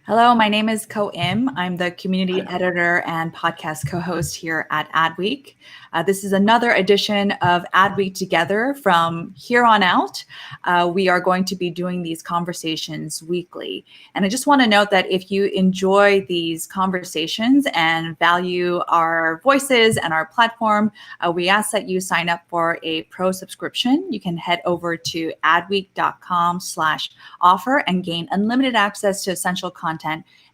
Hello, my name is Ko Im. I'm the community editor and podcast co-host here at Adweek. This is another edition of Adweek Together. From here on out, we are going to be doing these conversations weekly. And I just want to note that if you enjoy these conversations and value our voices and our platform, we ask that you sign up for a pro subscription. You can head over to adweek.com/offer and gain unlimited access to essential content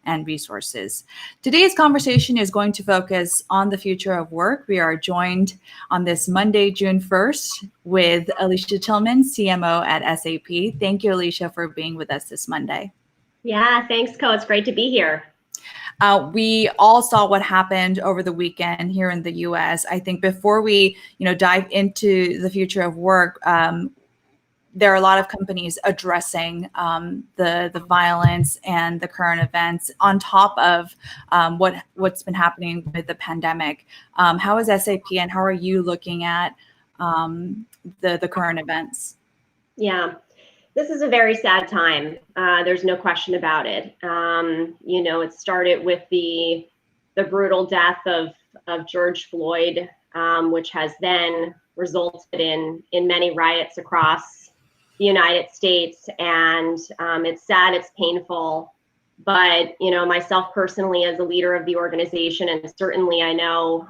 and resources. Today's conversation is going to focus on the future of work. We are joined on this Monday, June 1st, with Alicia Tillman, CMO at SAP. Thank you, Alicia, for being with us this Monday. Yeah, thanks, Ko. It's great to be here. We all saw what happened over the weekend here in the U.S. I think before we, dive into the future of work, there are a lot of companies addressing the violence and the current events on top of what's been happening with the pandemic. How is SAP and how are you looking at the current events? Yeah, this is a very sad time. There's no question about it. It started with the brutal death of George Floyd, which has then resulted in many riots across the United States, and it's sad, it's painful, but myself personally as a leader of the organization, and certainly I know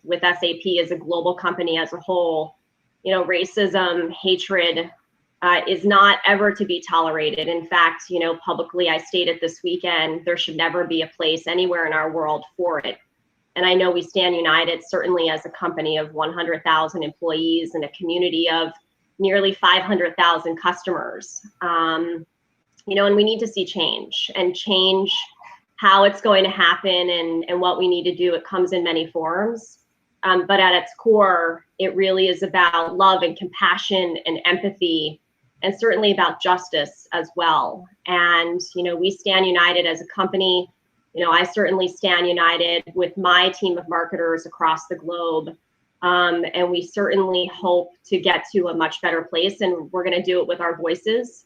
with SAP as a global company as a whole, racism, hatred is not ever to be tolerated. In fact, publicly I stated this weekend there should never be a place anywhere in our world for it. And I know we stand united, certainly as a company of 100,000 employees and a community of nearly 500,000 customers, and we need to see change how it's going to happen and what we need to do. It comes in many forms, but at its core, it really is about love and compassion and empathy, and certainly about justice as well. And, we stand united as a company. I certainly stand united with my team of marketers across the globe. And we certainly hope to get to a much better place, and we're going to do it with our voices.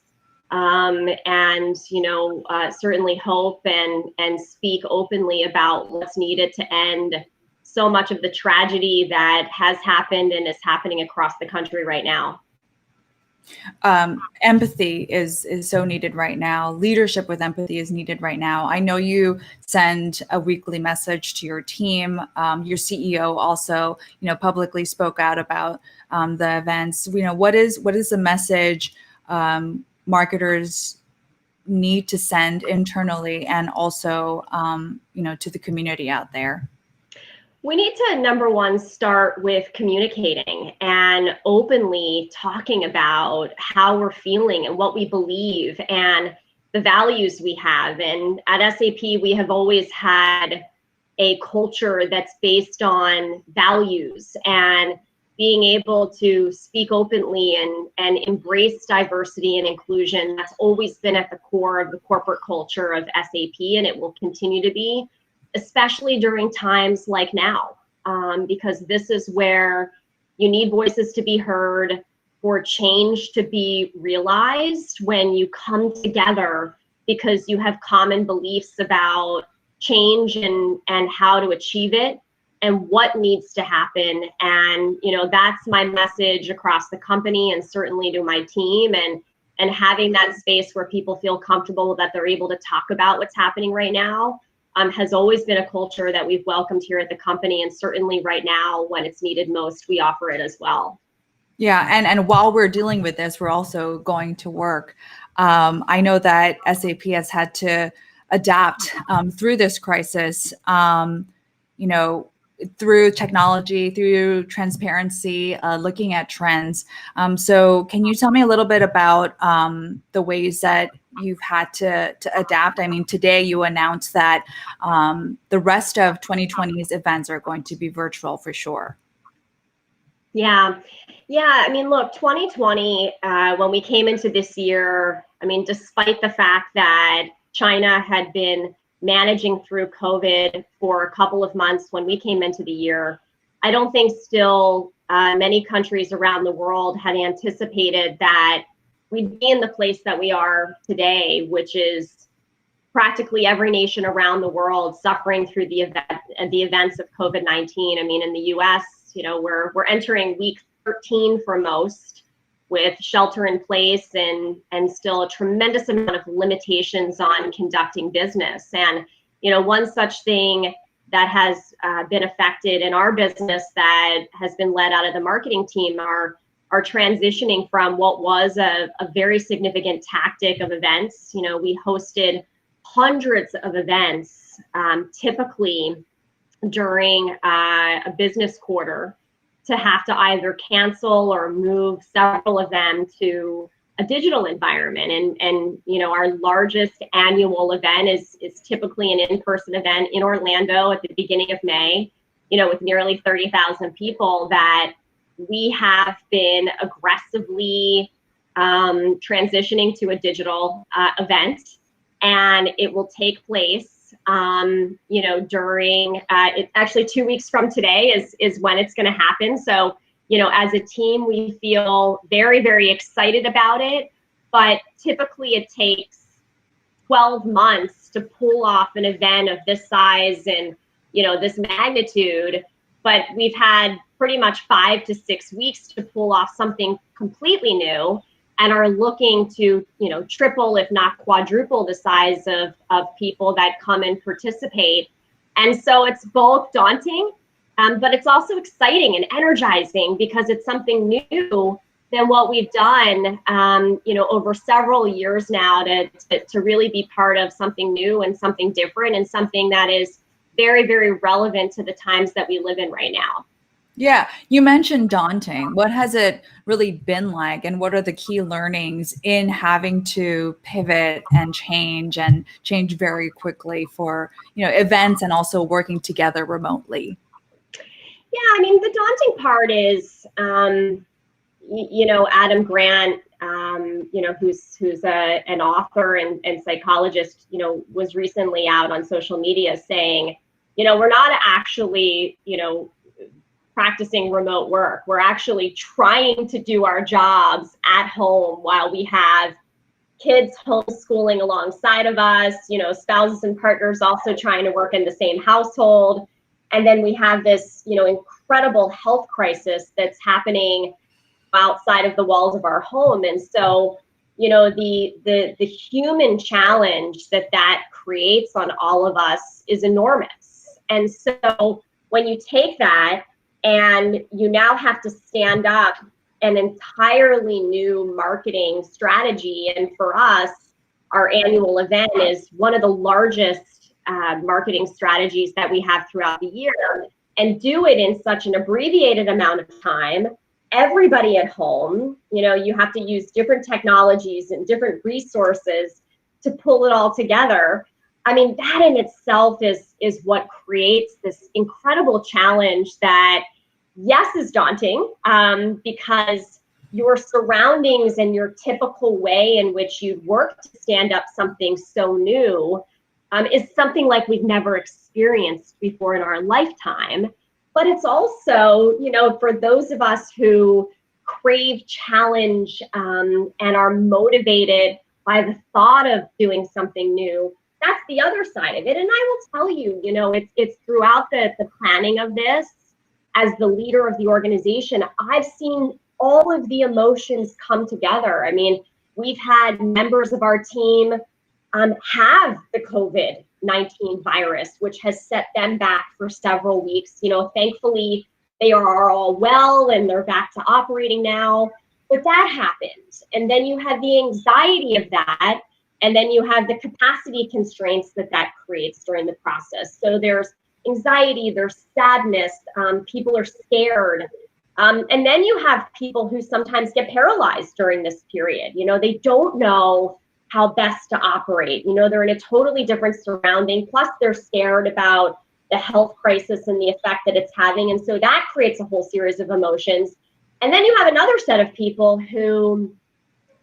Certainly hope and speak openly about what's needed to end so much of the tragedy that has happened and is happening across the country right now. Empathy is so needed right now. Leadership with empathy is needed right now. I know you send a weekly message to your team. Your CEO also, publicly spoke out about the events. What is the message marketers need to send internally and also, to the community out there? We need to, number one, start with communicating and openly talking about how we're feeling and what we believe and the values we have. And at SAP, we have always had a culture that's based on values and being able to speak openly and embrace diversity and inclusion. That's always been at the core of the corporate culture of SAP, and it will continue to be, especially during times like now, because this is where you need voices to be heard, for change to be realized when you come together because you have common beliefs about change and how to achieve it and what needs to happen. And, that's my message across the company and certainly to my team, and having that space where people feel comfortable that they're able to talk about what's happening right now. Has always been a culture that we've welcomed here at the company, and certainly right now when it's needed most, we offer it as well. Yeah, and while we're dealing with this, we're also going to work. I know that SAP has had to adapt through this crisis, through technology, through transparency, looking at trends. So can you tell me a little bit about the ways that you've had to adapt? I mean, today you announced that the rest of 2020's events are going to be virtual for sure. Yeah. I mean, look, 2020, when we came into this year, I mean, despite the fact that China had been managing through COVID for a couple of months when we came into the year, I don't think still many countries around the world had anticipated that we'd be in the place that we are today, which is practically every nation around the world suffering through the events of COVID-19. I mean, in the US, we're entering week 13 for most, with shelter in place and still a tremendous amount of limitations on conducting business. And, one such thing that has been affected in our business that has been led out of the marketing team are transitioning from what was a very significant tactic of events. We hosted hundreds of events, typically during a business quarter, to have to either cancel or move several of them to a digital environment. And our largest annual event is typically an in-person event in Orlando at the beginning of May, with nearly 30,000 people, that we have been aggressively transitioning to a digital event. And it will take place, during, it's actually 2 weeks from today is when it's going to happen. So, as a team, we feel very, very excited about it, but typically it takes 12 months to pull off an event of this size and, this magnitude. But we've had pretty much 5 to 6 weeks to pull off something completely new, and are looking to, triple, if not quadruple, the size of people that come and participate. And so it's both daunting, but it's also exciting and energizing, because it's something new than what we've done, over several years now, to really be part of something new and something different and something that is very, very relevant to the times that we live in right now. Yeah, you mentioned daunting. What has it really been like, and what are the key learnings in having to pivot and change very quickly for, events, and also working together remotely? Yeah, I mean, the daunting part is, Adam Grant, who's an author and psychologist, was recently out on social media saying, we're not actually, practicing remote work. We're actually trying to do our jobs at home while we have kids homeschooling alongside of us, spouses and partners also trying to work in the same household. And then we have this, incredible health crisis that's happening outside of the walls of our home. And so, the human challenge that creates on all of us is enormous. And so when you take that and you now have to stand up an entirely new marketing strategy, and for us, our annual event is one of the largest marketing strategies that we have throughout the year, and do it in such an abbreviated amount of time, everybody at home, you have to use different technologies and different resources to pull it all together. I mean, that in itself is what creates this incredible challenge that, yes, is daunting, because your surroundings and your typical way in which you'd work to stand up something so new is something like we've never experienced before in our lifetime. But it's also, for those of us who crave challenge and are motivated by the thought of doing something new, that's the other side of it. And I will tell you, it's throughout the planning of this, as the leader of the organization, I've seen all of the emotions come together. I mean, we've had members of our team have the COVID-19 virus, which has set them back for several weeks. Thankfully, they are all well and they're back to operating now. But that happens. And then you have the anxiety of that. And then you have the capacity constraints that creates during the process. So there's anxiety, there's sadness, people are scared. And then you have people who sometimes get paralyzed during this period. They don't know how best to operate. They're in a totally different surrounding. Plus, they're scared about the health crisis and the effect that it's having. And so that creates a whole series of emotions. And then you have another set of people who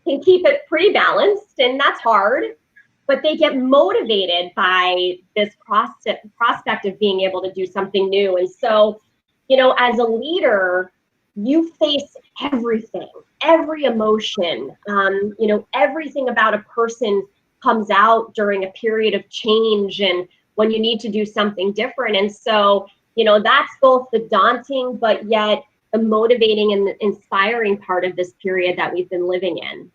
can keep it pretty balanced, and that's hard, but they get motivated by this prospect of being able to do something new. And so, as a leader, you face everything, every emotion, everything about a person comes out during a period of change and when you need to do something different. And so, that's both the daunting, but yet the motivating and the inspiring part of this period that we've been living in.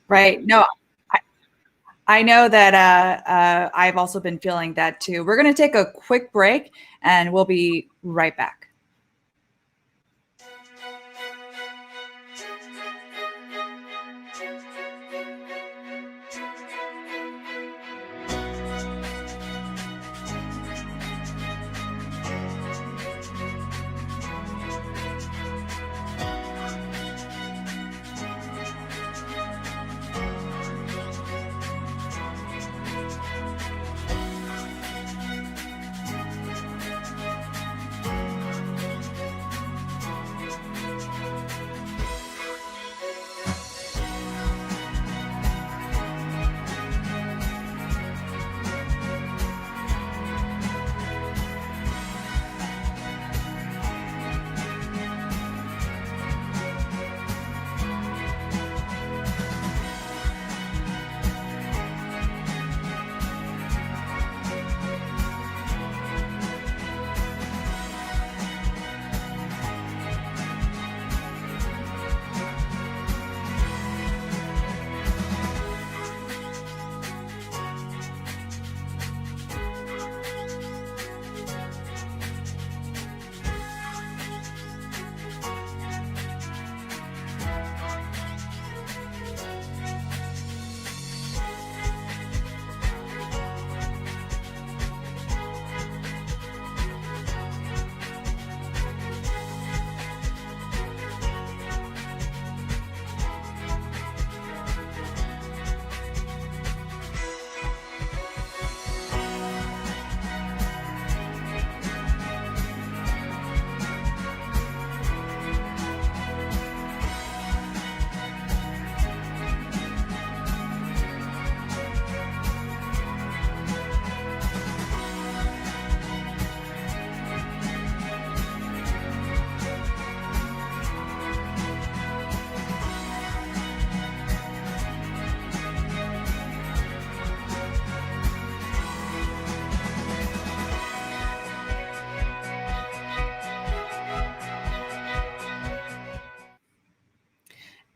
Right. No, I know that I've also been feeling that too. We're going to take a quick break and we'll be right back.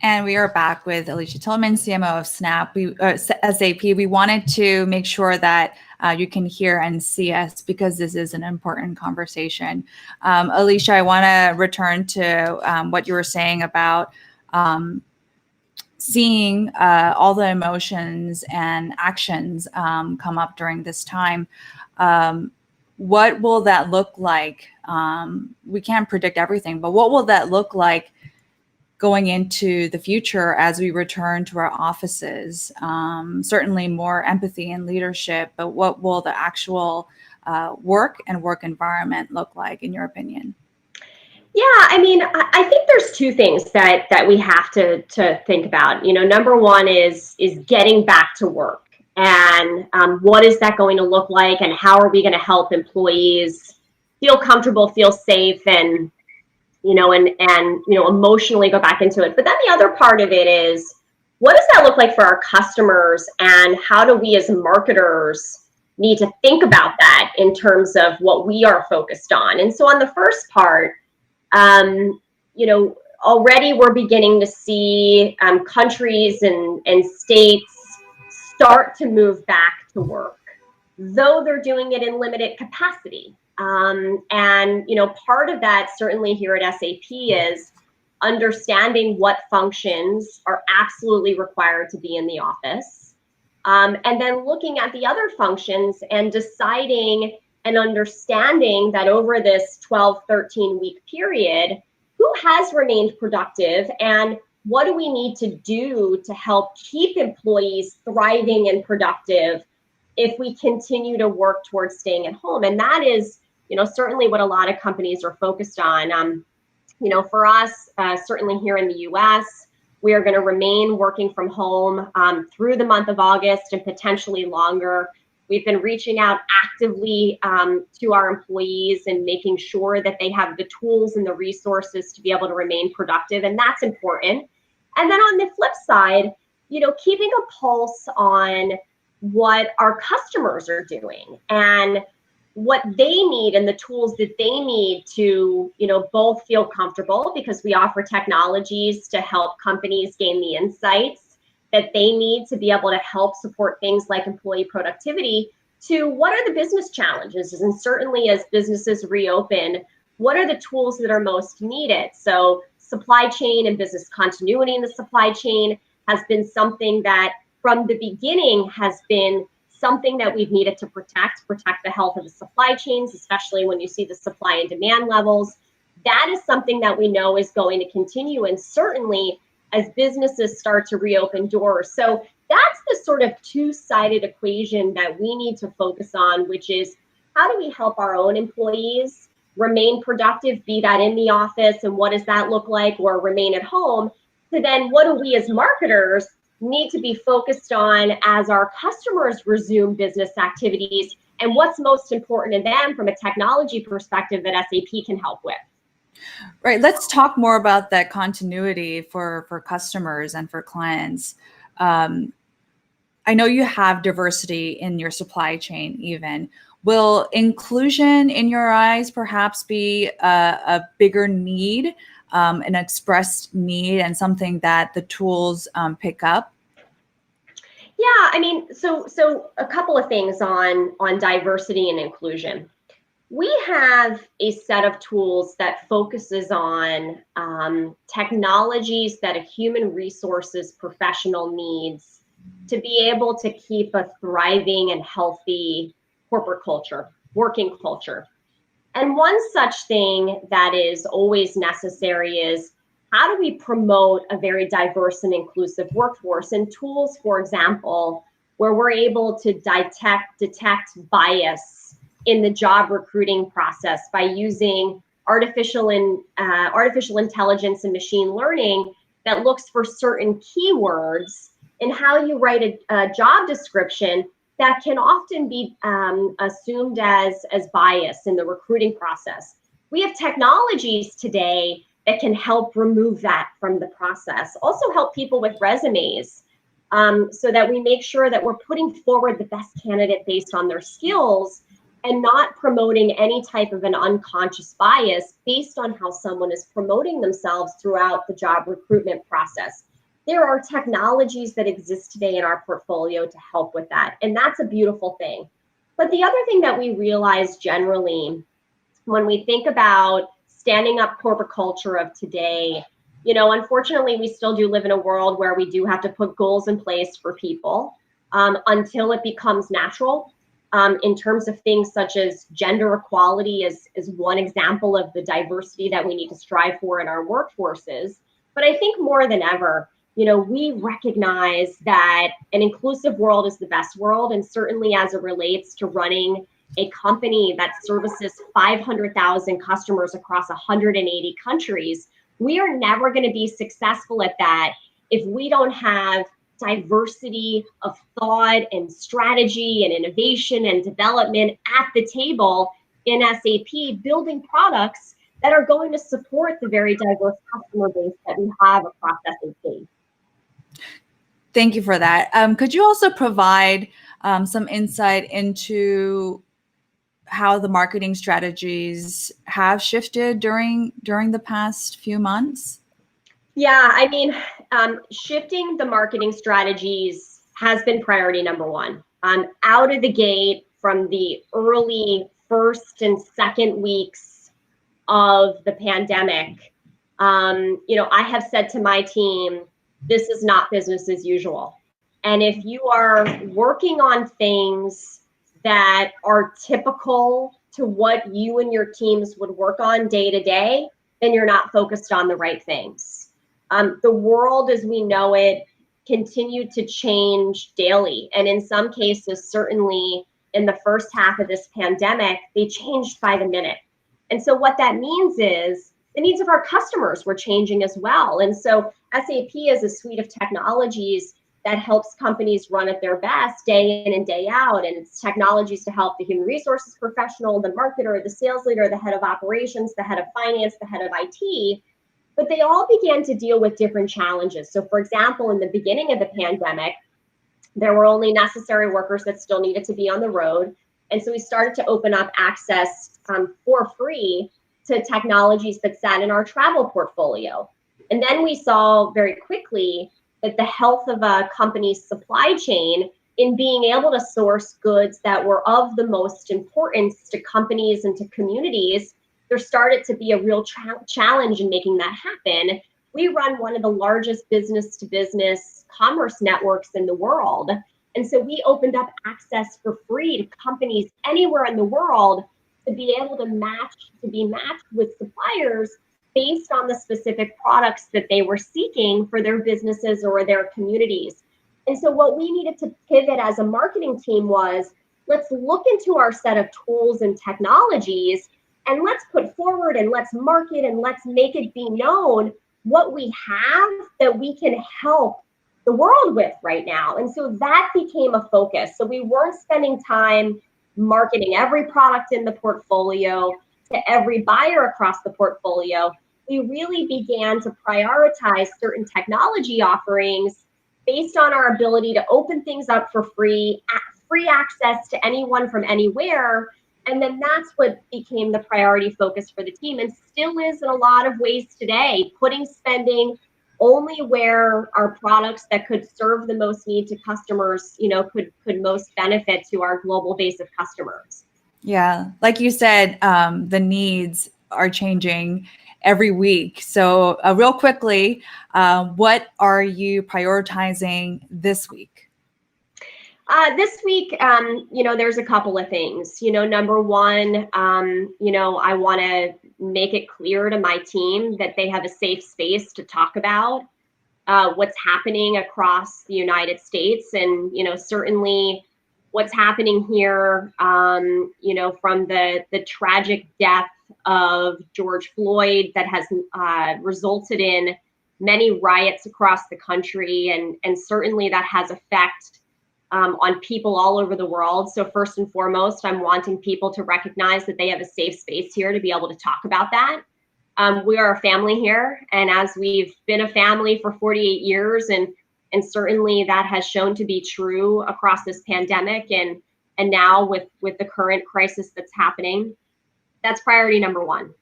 And we are back with Alicia Tillman, CMO of SAP. We wanted to make sure that you can hear and see us because this is an important conversation. Alicia, I want to return to what you were saying about seeing all the emotions and actions come up during this time. What will that look like? We can't predict everything, but what will that look like going into the future as we return to our offices? Certainly more empathy and leadership, but what will the actual work environment look like, in your opinion? Yeah, I mean, I think there's two things that we have to think about. Number one is getting back to work, and what is that going to look like, and how are we going to help employees feel comfortable, feel safe, and emotionally go back into it. But then the other part of it is, what does that look like for our customers, and how do we as marketers need to think about that in terms of what we are focused on? And so on the first part, already we're beginning to see countries and states start to move back to work, though they're doing it in limited capacity. Part of that, certainly here at SAP, is understanding what functions are absolutely required to be in the office, and then looking at the other functions and deciding and understanding that over this 12, 13-week period, who has remained productive and what do we need to do to help keep employees thriving and productive if we continue to work towards staying at home. And that is, certainly what a lot of companies are focused on. For us, certainly here in the US, we are going to remain working from home through the month of August and potentially longer. We've been reaching out actively to our employees and making sure that they have the tools and the resources to be able to remain productive, and that's important. And then on the flip side, keeping a pulse on what our customers are doing and what they need and the tools that they need to, both feel comfortable, because we offer technologies to help companies gain the insights that they need to be able to help support things like employee productivity, to what are the business challenges. And certainly as businesses reopen, what are the tools that are most needed? So supply chain and business continuity in the supply chain has been something that from the beginning has been something that we've needed to protect the health of the supply chains, especially when you see the supply and demand levels. That is something that we know is going to continue, and certainly as businesses start to reopen doors. So that's the sort of two-sided equation that we need to focus on, which is how do we help our own employees remain productive, be that in the office, and what does that look like, or remain at home? So then what do we as marketers need to be focused on as our customers resume business activities, and what's most important to them from a technology perspective that SAP can help with? Right. Let's talk more about that continuity for customers and for clients. I know you have diversity in your supply chain even. Will inclusion in your eyes perhaps be a bigger need, an expressed need, and something that the tools pick up? Yeah, I mean, so a couple of things on diversity and inclusion. We have a set of tools that focuses on technologies that a human resources professional needs to be able to keep a thriving and healthy corporate culture, working culture. And one such thing that is always necessary is how do we promote a very diverse and inclusive workforce? And tools, for example, where we're able to detect bias in the job recruiting process by using artificial intelligence and machine learning that looks for certain keywords in how you write a job description that can often be assumed as bias in the recruiting process. We have technologies today that can help remove that from the process. Also help people with resumes so that we make sure that we're putting forward the best candidate based on their skills and not promoting any type of an unconscious bias based on how someone is promoting themselves throughout the job recruitment process. There are technologies that exist today in our portfolio to help with that, and that's a beautiful thing. But the other thing that we realize generally when we think about standing up corporate culture of today, unfortunately, we still do live in a world where we do have to put goals in place for people until it becomes natural. In terms of things such as gender equality is one example of the diversity that we need to strive for in our workforces. But I think more than ever, we recognize that an inclusive world is the best world. And certainly as it relates to running a company that services 500,000 customers across 180 countries, we are never going to be successful at that if we don't have diversity of thought and strategy and innovation and development at the table in SAP, building products that are going to support the very diverse customer base that we have across SAP. Thank you for that. Could you also provide some insight into how the marketing strategies have shifted during the past few months? Yeah, I mean, shifting the marketing strategies has been priority number one. Out of the gate from the early first and second weeks of the pandemic, I have said to my team, this is not business as usual. And if you are working on things that are typical to what you and your teams would work on day to day, then you're not focused on the right things. The world as we know it continued to change daily. And in some cases, certainly in the first half of this pandemic, they changed by the minute. And so what that means is the needs of our customers were changing as well. And so SAP is a suite of technologies that helps companies run at their best day in and day out. And it's technologies to help the human resources professional, the marketer, the sales leader, the head of operations, the head of finance, the head of IT. But they all began to deal with different challenges. So for example, in the beginning of the pandemic, There were only necessary workers that still needed to be on the road. And so we started to open up access for free to technologies that sat in our travel portfolio. And then we saw very quickly that the health of a company's supply chain in being able to source goods that were of the most importance to companies and to communities, there started to be a real challenge in making that happen. We run one of the largest business-to-business commerce networks in the world. And so we opened up access for free to companies anywhere in the world to be able to be matched with suppliers based on the specific products that they were seeking for their businesses or their communities. And so what we needed to pivot as a marketing team was, let's look into our set of tools and technologies, and let's put forward and let's market and let's make it be known what we have that we can help the world with right now. And so that became a focus. So we weren't spending time marketing every product in the portfolio to every buyer across the portfolio. We really began to prioritize certain technology offerings based on our ability to open things up for free access to anyone from anywhere. And then that's what became the priority focus for the team, and still is in a lot of ways today, putting spending only where our products that could serve the most need to customers, could most benefit to our global base of customers. Yeah, like you said, the needs are changing every week. So real quickly, what are you prioritizing this week? This week, there's a couple of things. Number one, I want to make it clear to my team that they have a safe space to talk about what's happening across the United States, and certainly what's happening here. From the tragic death of George Floyd that has resulted in many riots across the country, and certainly that has effect on people all over the world. So first and foremost, I'm wanting people to recognize that they have a safe space here to be able to talk about that. We are a family here, and as we've been a family for 48 years, and certainly that has shown to be true across this pandemic, and now with the current crisis that's happening, that's priority number one.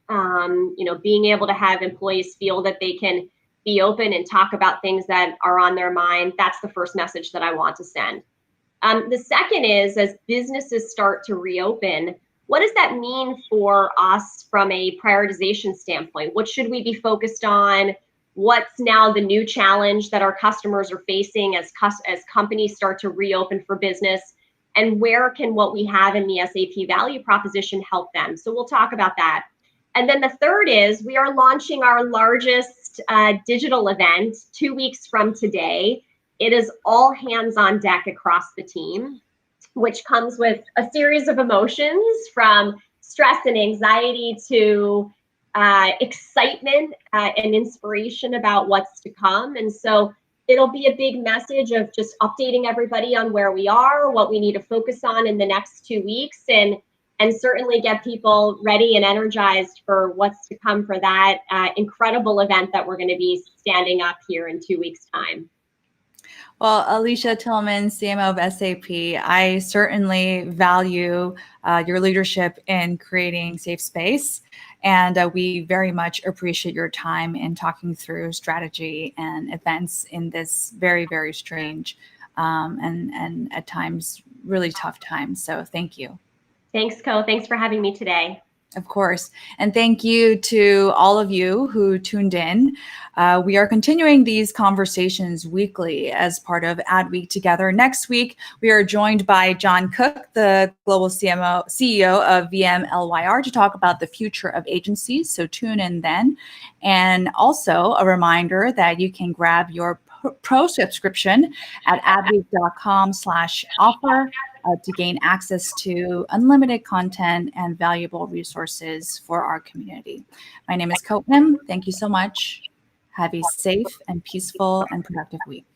Being able to have employees feel that they can be open and talk about things that are on their mind, that's the first message that I want to send. The second is, as businesses start to reopen, what does that mean for us from a prioritization standpoint? What should we be focused on? What's now the new challenge that our customers are facing as companies start to reopen for business? And where can what we have in the SAP value proposition help them? So we'll talk about that. And then the third is, we are launching our largest digital event 2 weeks from today. It is all hands on deck across the team, which comes with a series of emotions, from stress and anxiety to excitement and inspiration about what's to come. And so it'll be a big message of just updating everybody on where we are, what we need to focus on in the next 2 weeks, and certainly get people ready and energized for what's to come for that incredible event that we're going to be standing up here in 2 weeks' time. Well, Alicia Tillman, CMO of SAP, I certainly value your leadership in creating safe space. And we very much appreciate your time in talking through strategy and events in this very, very strange and at times really tough time. So thank you. Thanks, Co. Thanks for having me today. Of course. And thank you to all of you who tuned in. We are continuing these conversations weekly as part of Adweek Together. Next week, we are joined by John Cook, the global CEO of VMLYR, to talk about the future of agencies. So tune in then. And also a reminder that you can grab your pro subscription at adweek.com/offer. To gain access to unlimited content and valuable resources for our community. My name is Coatman. Thank you so much. Have a safe and peaceful and productive week.